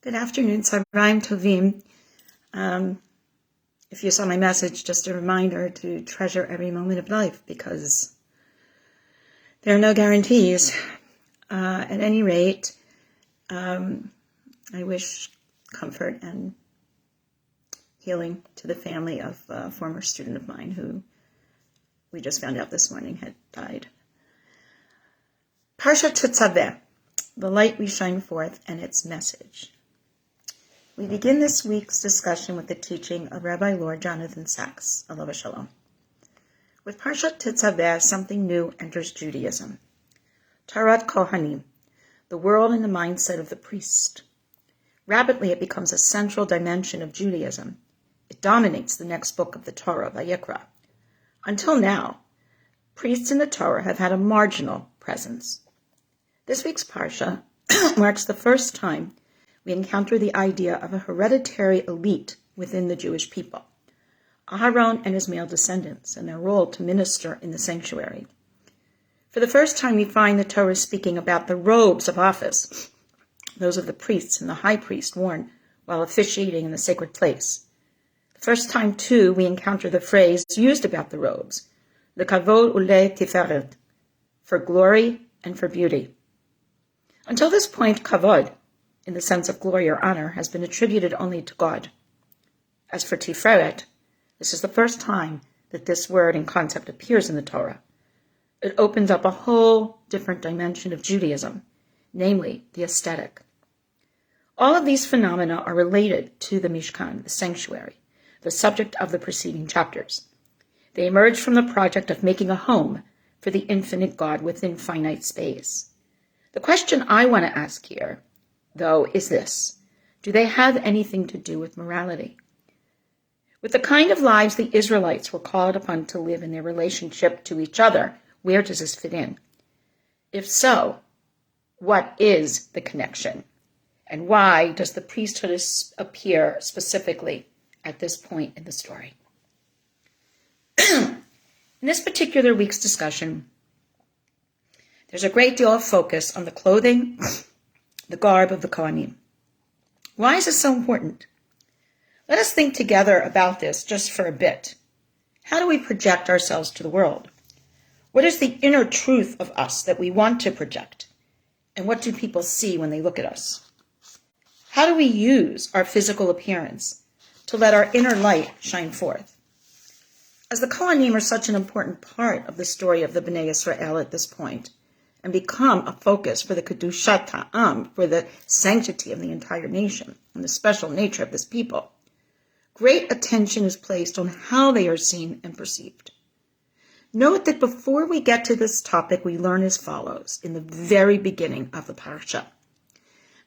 Good afternoon, Tzaharaim Tovim. If you saw my message, just a reminder to treasure every moment of life because there are no guarantees. At any rate, I wish comfort and healing to the family of a former student of mine who we just found out this morning had died. Parshat Tetzaveh, the light we shine forth and its message. We begin this week's discussion with the teaching of Rabbi Lord Jonathan Sachs, alav shalom. With Parshat Tetzaveh, something new enters Judaism. Tarat Kohanim, the world and the mindset of the priest. Rapidly, it becomes a central dimension of Judaism. It dominates the next book of the Torah, Vayikra. Until now, priests in the Torah have had a marginal presence. This week's Parsha marks the first time we encounter the idea of a hereditary elite within the Jewish people, Aharon and his male descendants, and their role to minister in the sanctuary. For the first time, we find the Torah speaking about the robes of office, those of the priests and the high priest worn while officiating in the sacred place. The first time, too, we encounter the phrase used about the robes, lekavod ule tiferet, for glory and for beauty. Until this point, kavod, in the sense of glory or honor, has been attributed only to God. As for tiferet, this is the first time that this word and concept appears in the Torah. It opens up a whole different dimension of Judaism, namely the aesthetic. All of these phenomena are related to the Mishkan, the sanctuary, the subject of the preceding chapters. They emerge from the project of making a home for the infinite God within finite space. The question I want to ask here, though, is this: do they have anything to do with morality? With the kind of lives the Israelites were called upon to live in their relationship to each other, where does this fit in? If so, what is the connection? And why does the priesthood appear specifically at this point in the story? In this particular week's discussion, there's a great deal of focus on the clothing, the garb of the Kohanim. Why is this so important? Let us think together about this just for a bit. How do we project ourselves to the world? What is the inner truth of us that we want to project? And what do people see when they look at us? How do we use our physical appearance to let our inner light shine forth? As the Kohanim are such an important part of the story of the Bnei Yisrael at this point, and become a focus for the Kedushat Ha'am, for the sanctity of the entire nation, and the special nature of this people, great attention is placed on how they are seen and perceived. Note that before we get to this topic, we learn as follows in the very beginning of the Parsha.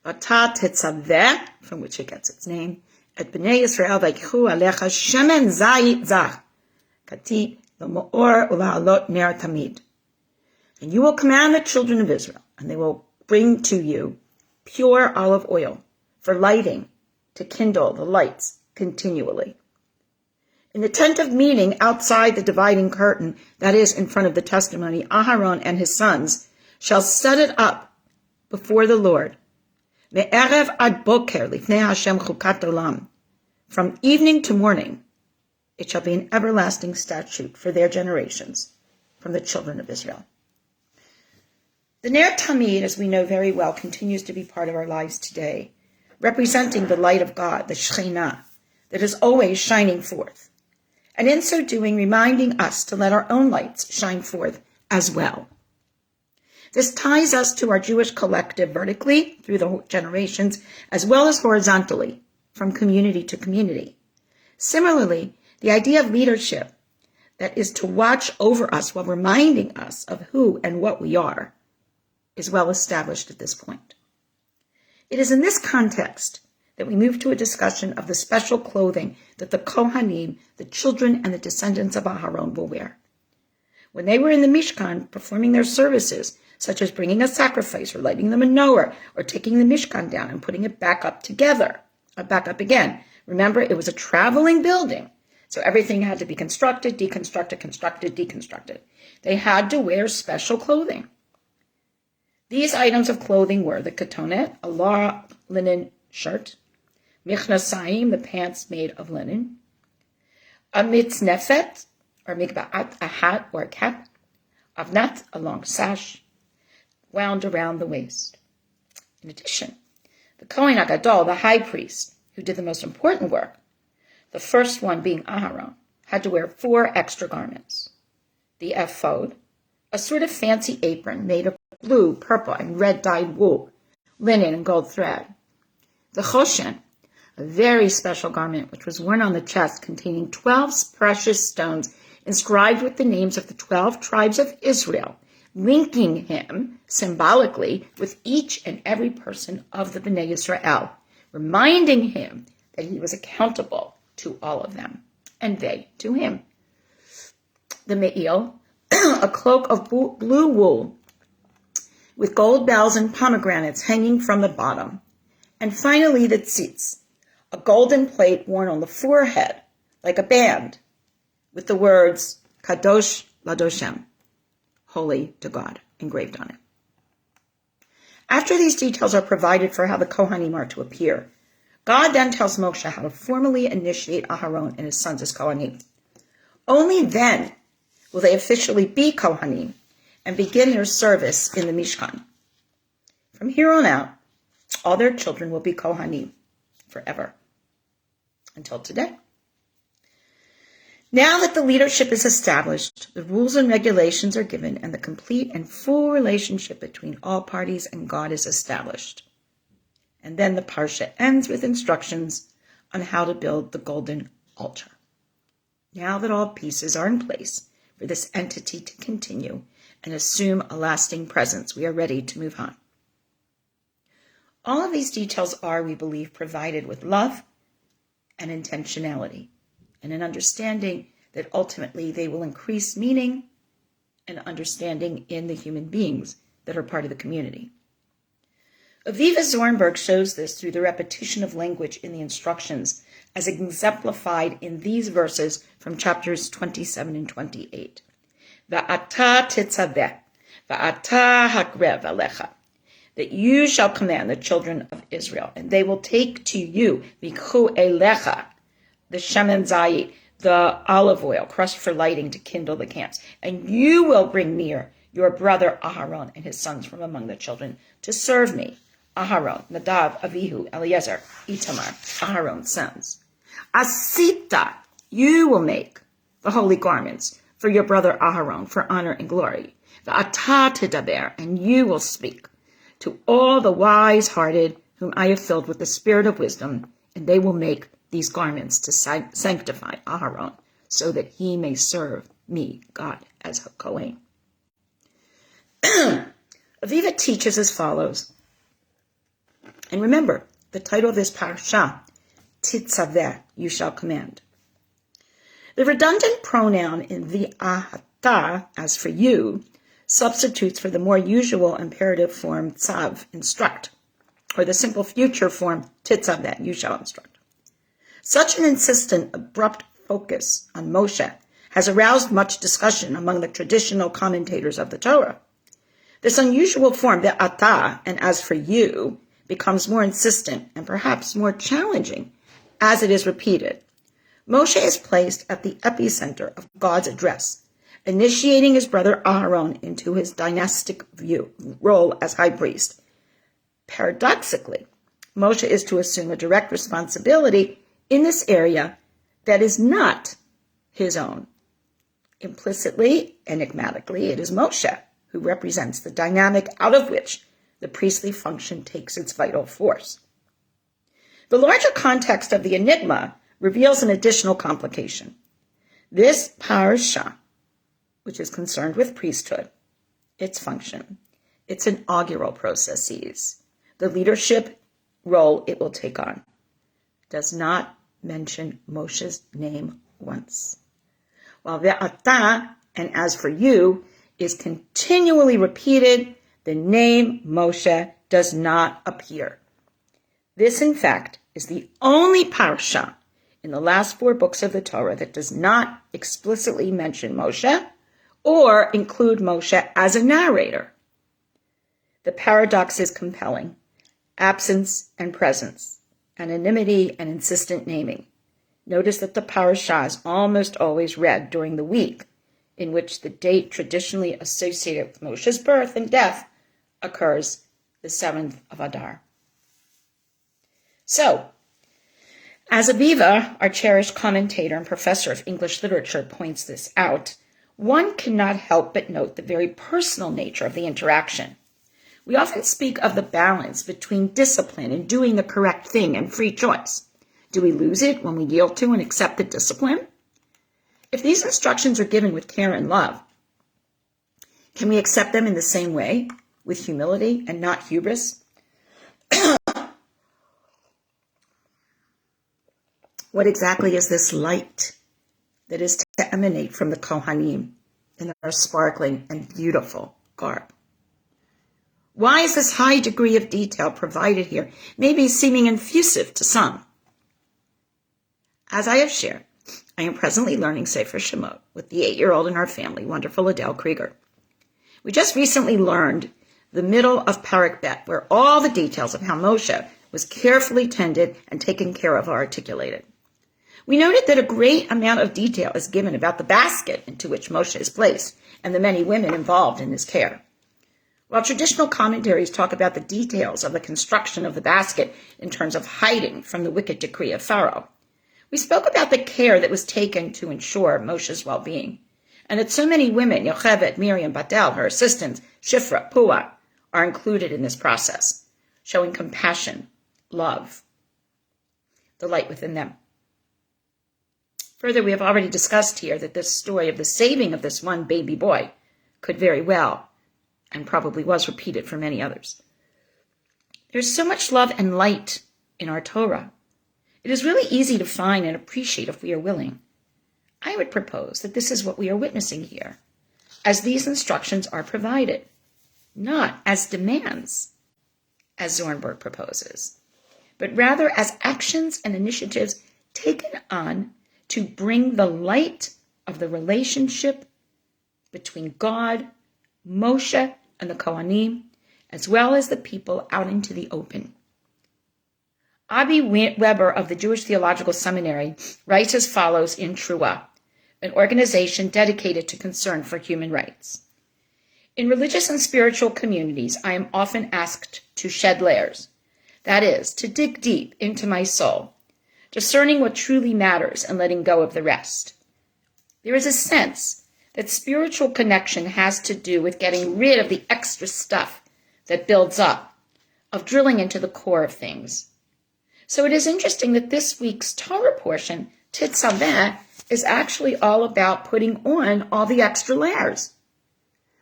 Vata Tetzaveh, from which it gets its name, et Bnei Yisrael vayikhu alecha shemen zayit zach, kati l'mo'or u'la'alot ner tamid. And you will command the children of Israel, and they will bring to you pure olive oil for lighting, to kindle the lights continually. In the tent of meeting outside the dividing curtain, that is in front of the testimony, Aharon and his sons shall set it up before the Lord. Me'erev ad boker lifnei Hashem chukat olam. From evening to morning, it shall be an everlasting statute for their generations from the children of Israel. The Ner Tamid, as we know very well, continues to be part of our lives today, representing the light of God, the Shekhinah, that is always shining forth, and in so doing, reminding us to let our own lights shine forth as well. This ties us to our Jewish collective vertically through the generations, as well as horizontally, from community to community. Similarly, the idea of leadership, that is to watch over us while reminding us of who and what we are, is well established at this point. It is in this context that we move to a discussion of the special clothing that the Kohanim, the children and the descendants of Aharon, will wear. When they were in the Mishkan performing their services, such as bringing a sacrifice or lighting the menorah or taking the Mishkan down and putting it back up again. Remember, it was a traveling building, so everything had to be constructed, deconstructed. They had to wear special clothing. These items of clothing were the ketonet, a linen shirt. Michnasayim, the pants made of linen. A mitznefet, or mikba'at, a hat or a cap. Avnat, a long sash, wound around the waist. In addition, the Kohen HaGadol, the high priest, who did the most important work, the first one being Aharon, had to wear 4 extra garments. The ephod, a sort of fancy apron made of blue, purple, and red dyed wool, linen, and gold thread. The choshen, a very special garment which was worn on the chest, containing 12 precious stones inscribed with the names of the 12 tribes of Israel, linking him symbolically with each and every person of the Bnei Yisrael, reminding him that he was accountable to all of them, and they to him. The me'il, a cloak of blue wool with gold bells and pomegranates hanging from the bottom. And finally the tzitz, a golden plate worn on the forehead like a band with the words Kadosh Ladoshem, holy to God, engraved on it. After these details are provided for how the Kohanim are to appear, God then tells Moshe how to formally initiate Aharon and his sons as Kohanim. Only then will they officially be Kohanim and begin their service in the Mishkan. From here on out, all their children will be Kohanim forever, until today. Now that the leadership is established, the rules and regulations are given, and the complete and full relationship between all parties and God is established. And then the Parshat ends with instructions on how to build the golden altar. Now that all pieces are in place for this entity to continue and assume a lasting presence, we are ready to move on. All of these details are, we believe, provided with love and intentionality, and an understanding that ultimately they will increase meaning and understanding in the human beings that are part of the community. Aviva Zornberg shows this through the repetition of language in the instructions as exemplified in these verses from chapters 27 and 28. Va'ata tetzaveh, va'ata hakrev alecha, that you shall command the children of Israel, and they will take to you mikhu elecha, the shemen zayit, the olive oil crushed for lighting to kindle the camps, and you will bring near your brother Aharon and his sons from among the children to serve me. Aharon, Nadav, Avihu, Eliezer, Itamar, Aharon's sons. Asita, you will make the holy garments for your brother Aharon for honor and glory. Va'ata tedaber, and you will speak to all the wise-hearted whom I have filled with the spirit of wisdom, and they will make these garments to sanctify Aharon, so that he may serve me, God, as a Kohen. Aviva teaches as follows. And remember, the title of this parasha, Tetzaveh, you shall command. The redundant pronoun in v'ahata, as for you, substitutes for the more usual imperative form tzav, instruct, or the simple future form tetzaveh, you shall instruct. Such an insistent, abrupt focus on Moshe has aroused much discussion among the traditional commentators of the Torah. This unusual form, ve'ata, and as for you, becomes more insistent and perhaps more challenging as it is repeated. Moshe is placed at the epicenter of God's address, initiating his brother Aharon into his dynastic role as high priest. Paradoxically, Moshe is to assume a direct responsibility in this area that is not his own. Implicitly, enigmatically, it is Moshe who represents the dynamic out of which the priestly function takes its vital force. The larger context of the enigma reveals an additional complication. This parasha, which is concerned with priesthood, its function, its inaugural processes, the leadership role it will take on, does not mention Moshe's name once. While ve'ata, and as for you, is continually repeated, the name Moshe does not appear. This, in fact, is the only parasha in the last 4 books of the Torah that does not explicitly mention Moshe or include Moshe as a narrator. The paradox is compelling. Absence and presence, anonymity, and insistent naming. Notice that the Parshat is almost always read during the week in which the date traditionally associated with Moshe's birth and death occurs, the 7th of Adar. So, as Aviva, our cherished commentator and professor of English literature, points this out, one cannot help but note the very personal nature of the interaction. We often speak of the balance between discipline and doing the correct thing and free choice. Do we lose it when we yield to and accept the discipline? If these instructions are given with care and love, can we accept them in the same way, with humility and not hubris? What exactly is this light that is to emanate from the Kohanim in their sparkling and beautiful garb? Why is this high degree of detail provided here, maybe seeming effusive to some? As I have shared, I am presently learning Sefer Shemot with the 8-year-old in our family, wonderful Adele Krieger. We just recently learned the middle of Parak Bet, where all the details of how Moshe was carefully tended and taken care of are articulated. We noted that a great amount of detail is given about the basket into which Moshe is placed and the many women involved in his care. While traditional commentaries talk about the details of the construction of the basket in terms of hiding from the wicked decree of Pharaoh, we spoke about the care that was taken to ensure Moshe's well-being, and that so many women, Yocheved, Miriam, Batel, her assistants, Shifra, Pua, are included in this process, showing compassion, love, the light within them. Further, we have already discussed here that this story of the saving of this one baby boy could very well, and probably was, repeated for many others. There's so much love and light in our Torah. It is really easy to find and appreciate if we are willing. I would propose that this is what we are witnessing here, as these instructions are provided, not as demands, as Zornberg proposes, but rather as actions and initiatives taken on to bring the light of the relationship between God, Moshe, and the Kohanim, as well as the people, out into the open. Abi Weber of the Jewish Theological Seminary writes as follows in Trua, an organization dedicated to concern for human rights. In religious and spiritual communities, I am often asked to shed layers, that is, to dig deep into my soul, discerning what truly matters and letting go of the rest. There is a sense that spiritual connection has to do with getting rid of the extra stuff that builds up, of drilling into the core of things. So it is interesting that this week's Torah portion, Tetzaveh, is actually all about putting on all the extra layers.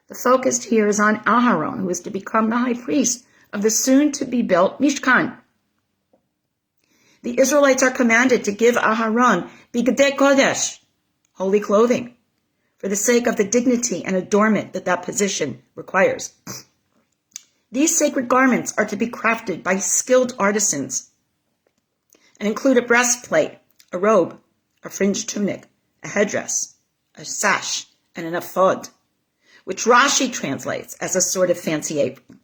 The focus here is on Aharon, who is to become the high priest of the soon-to-be-built Mishkan. The Israelites are commanded to give Aharon Bigdei Kodesh, holy clothing, for the sake of the dignity and adornment that that position requires. These sacred garments are to be crafted by skilled artisans and include a breastplate, a robe, a fringed tunic, a headdress, a sash, and an ephod, which Rashi translates as a sort of fancy apron.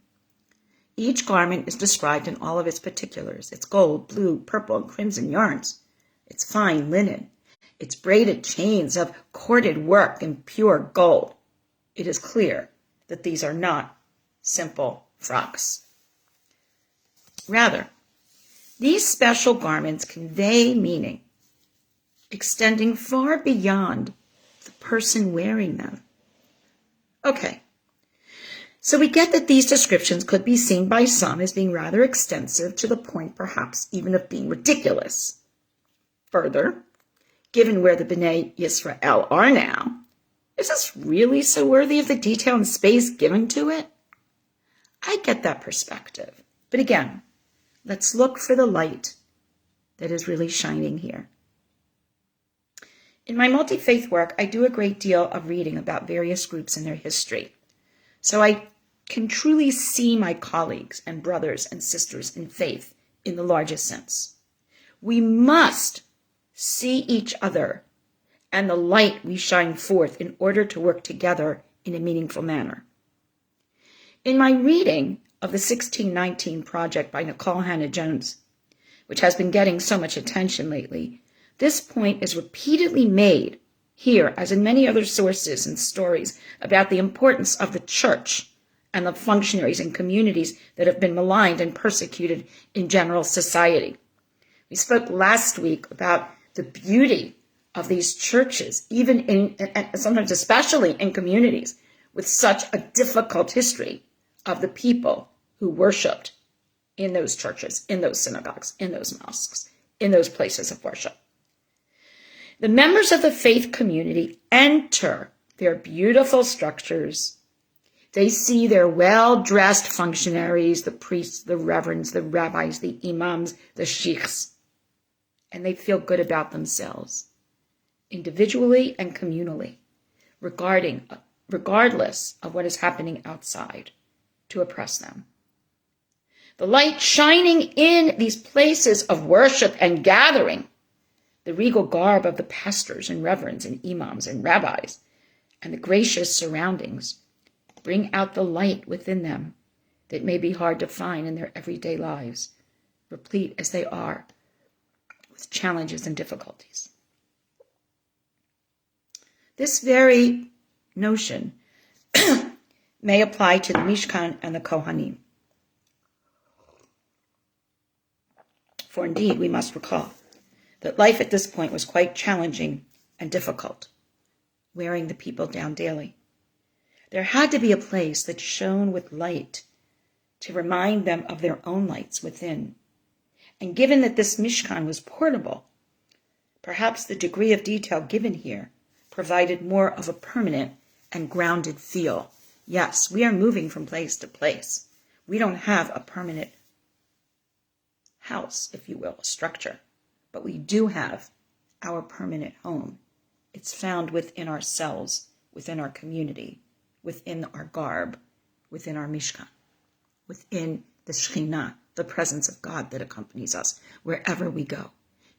Each garment is described in all of its particulars, its gold, blue, purple, and crimson yarns, its fine linen, its braided chains of corded work in pure gold. It is clear that these are not simple frocks. Rather, these special garments convey meaning, extending far beyond the person wearing them. Okay, so we get that these descriptions could be seen by some as being rather extensive, to the point perhaps even of being ridiculous. Further, given where the Bnei Yisrael are now, is this really so worthy of the detail and space given to it? I get that perspective, but again, let's look for the light that is really shining here. In my multi-faith work, I do a great deal of reading about various groups and their history, so I can truly see my colleagues and brothers and sisters in faith in the largest sense. We must see each other and the light we shine forth in order to work together in a meaningful manner. In my reading of the 1619 project by Nicole Hannah Jones, which has been getting so much attention lately, this point is repeatedly made here, as in many other sources and stories, about the importance of the church and the functionaries and communities that have been maligned and persecuted in general society. We spoke last week about the beauty of these churches, even in, and sometimes especially in communities with such a difficult history of the people who worshiped in those churches, in those synagogues, in those mosques, in those places of worship. The members of the faith community enter their beautiful structures. They see their well-dressed functionaries, the priests, the reverends, the rabbis, the imams, the sheikhs, and they feel good about themselves, individually and communally, regardless of what is happening outside to oppress them. The light shining in these places of worship and gathering, the regal garb of the pastors and reverends and imams and rabbis, and the gracious surroundings bring out the light within them that may be hard to find in their everyday lives, replete as they are with challenges and difficulties. This very notion may apply to the Mishkan and the Kohanim. For indeed, we must recall that life at this point was quite challenging and difficult, wearing the people down daily. There had to be a place that shone with light to remind them of their own lights within. And given that this Mishkan was portable, perhaps the degree of detail given here provided more of a permanent and grounded feel. Yes, we are moving from place to place. We don't have a permanent house, if you will, a structure, but we do have our permanent home. It's found within ourselves, within our community, within our garb, within our Mishkan, within the Shekhinah, the presence of God that accompanies us wherever we go,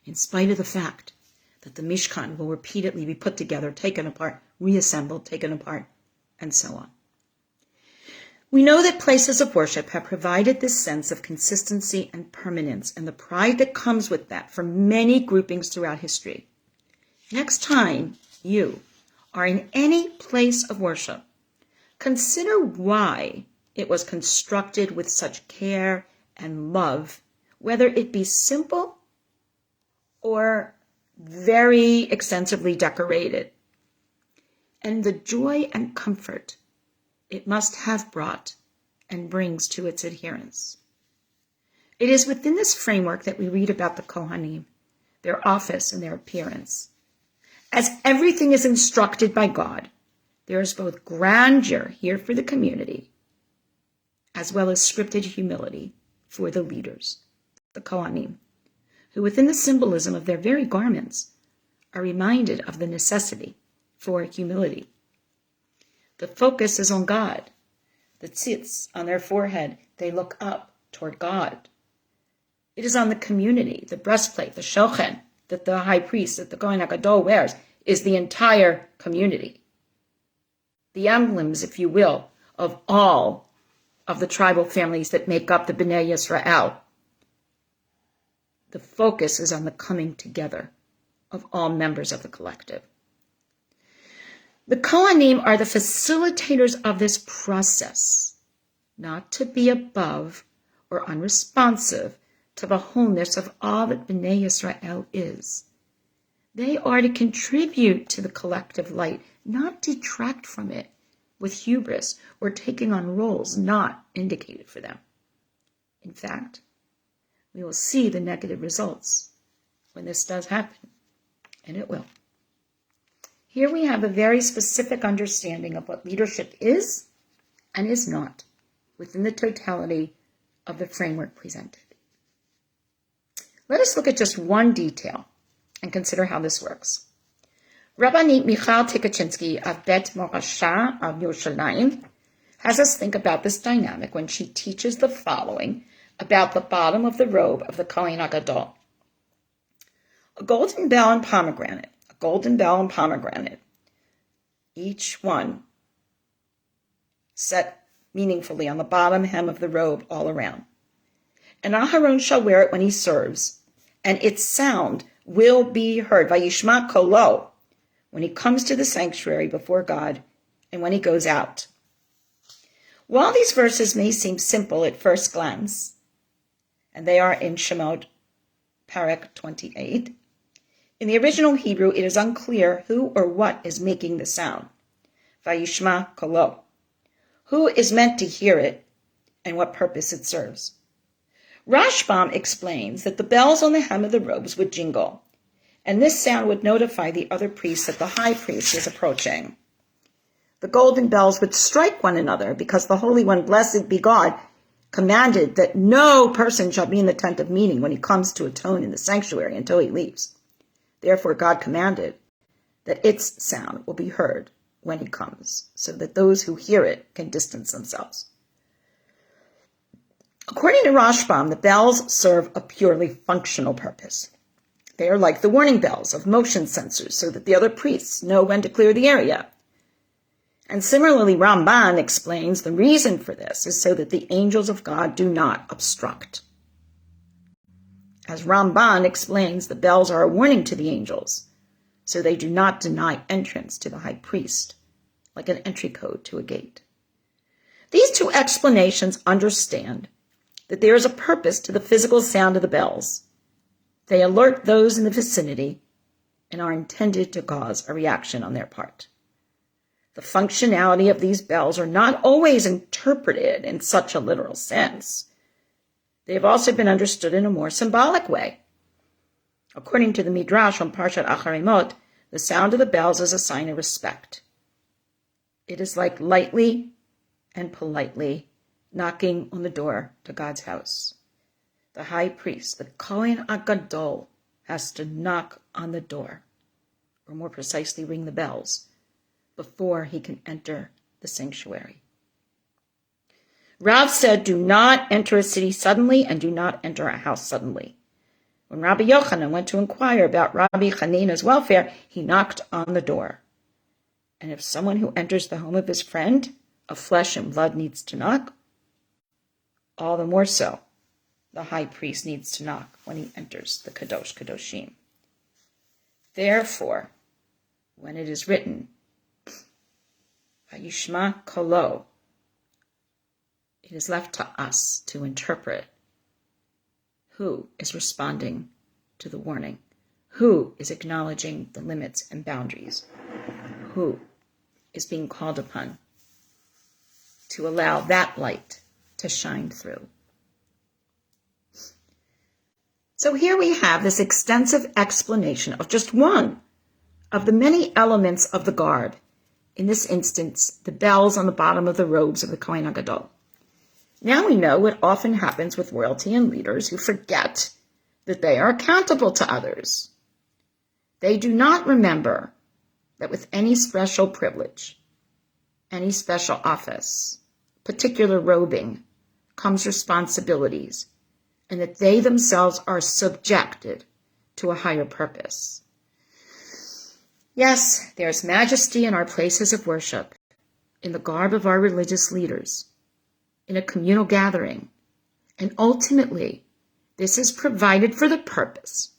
in spite of the fact that the Mishkan will repeatedly be put together, taken apart, reassembled, taken apart, and so on. We know that places of worship have provided this sense of consistency and permanence and the pride that comes with that for many groupings throughout history. Next time you are in any place of worship, consider why it was constructed with such care and love, whether it be simple or very extensively decorated, and the joy and comfort it must have brought and brings to its adherents. It is within this framework that we read about the Kohanim, their office and their appearance. As everything is instructed by God, there is both grandeur here for the community, as well as scripted humility for the leaders, the Kohanim, who within the symbolism of their very garments are reminded of the necessity for humility. The focus is on God. The tzitz on their forehead, they look up toward God. It is on the community, the breastplate, the shochen, that the high priest, that the Kohen HaGadol wears, is the entire community. The emblems, if you will, of all of the tribal families that make up the Bnei Yisrael. The focus is on the coming together of all members of the collective. The Kohanim are the facilitators of this process, not to be above or unresponsive to the wholeness of all that Bnei Yisrael is. They are to contribute to the collective light, not detract from it with hubris or taking on roles not indicated for them. In fact, we will see the negative results when this does happen, and it will. Here we have a very specific understanding of what leadership is and is not within the totality of the framework presented. Let us look at just one detail and consider how this works. Rabbanit Michal Tikachinsky of Bet Morasha of Yerushalayim has us think about this dynamic when she teaches the following about the bottom of the robe of the Kohen HaGadol. A golden bell and pomegranate, each one set meaningfully on the bottom hem of the robe all around. And Aharon shall wear it when he serves, and its sound will be heard. Vayishma kolo, when he comes to the sanctuary before God and when he goes out. While these verses may seem simple at first glance, and they are in Shemot, Parak 28, in the original Hebrew it is unclear who or what is making the sound. Vayishma kolo. Who is meant to hear it and what purpose it serves. Rashbam explains that the bells on the hem of the robes would jingle, and this sound would notify the other priests that the high priest is approaching. The golden bells would strike one another because the Holy One, blessed be God, commanded that no person shall be in the tent of meeting when he comes to atone in the sanctuary until he leaves. Therefore, God commanded that its sound will be heard when he comes, so that those who hear it can distance themselves. According to Rashbam, the bells serve a purely functional purpose. They are like the warning bells of motion sensors so that the other priests know when to clear the area. And similarly, Ramban explains the reason for this is so that the angels of God do not obstruct. As Ramban explains, the bells are a warning to the angels, so they do not deny entrance to the high priest, like an entry code to a gate. These two explanations understand that there is a purpose to the physical sound of the bells. They alert those in the vicinity and are intended to cause a reaction on their part. The functionality of these bells are not always interpreted in such a literal sense. They have also been understood in a more symbolic way. According to the Midrash on Parshat Acharemot, the sound of the bells is a sign of respect. It is like lightly and politely knocking on the door to God's house. The high priest, the Kohen HaGadol, has to knock on the door, or more precisely ring the bells, before he can enter the sanctuary. Rav said, do not enter a city suddenly and do not enter a house suddenly. When Rabbi Yochanan went to inquire about Rabbi Hanina's welfare, he knocked on the door. And if someone who enters the home of his friend of flesh and blood needs to knock, all the more so, the high priest needs to knock when he enters the Kadosh Kadoshim. Therefore, when it is written, Vayishma kolo, it is left to us to interpret who is responding to the warning, who is acknowledging the limits and boundaries, who is being called upon to allow that light to shine through. So here we have this extensive explanation of just one of the many elements of the garb. In this instance, the bells on the bottom of the robes of the Kohen HaGadol. Now we know what often happens with royalty and leaders who forget that they are accountable to others. They do not remember that with any special privilege, any special office, particular robing, comes responsibilities, and that they themselves are subjected to a higher purpose. Yes, there's majesty in our places of worship, in the garb of our religious leaders, in a communal gathering, and ultimately, this is provided for the purpose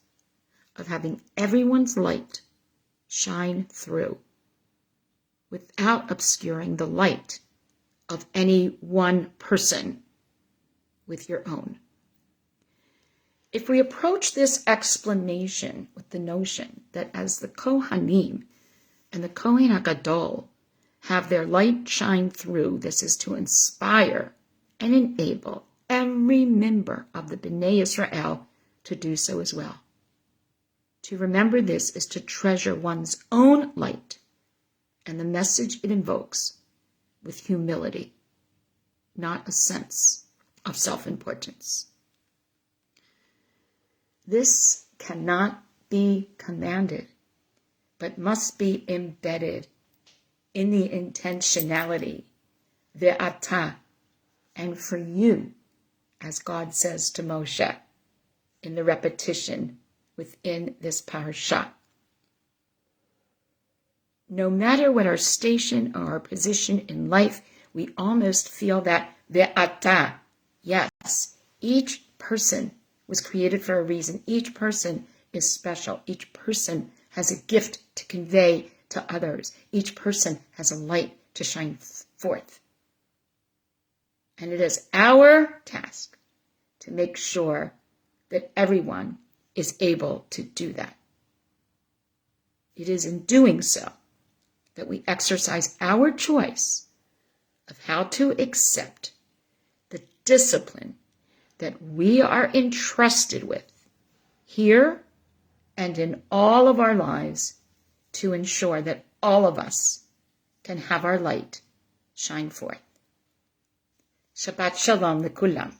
of having everyone's light shine through without obscuring the light of any one person with your own. If we approach this explanation with the notion that as the Kohanim and the Kohen HaGadol have their light shine through, this is to inspire and enable every member of the Bnei Israel to do so as well. To remember this is to treasure one's own light and the message it invokes with humility, not a sense of self-importance. This cannot be commanded, but must be embedded in the intentionality, ve'ata, and for you, as God says to Moshe, in the repetition within this Parshat. No matter what our station or our position in life, we almost feel that ve'ata, yes, each person was created for a reason. Each person is special. Each person has a gift to convey to others. Each person has a light to shine forth. And it is our task to make sure that everyone is able to do that. It is in doing so that we exercise our choice of how to accept the discipline that we are entrusted with here and in all of our lives to ensure that all of us can have our light shine forth. Shabbat Shalom lekulam.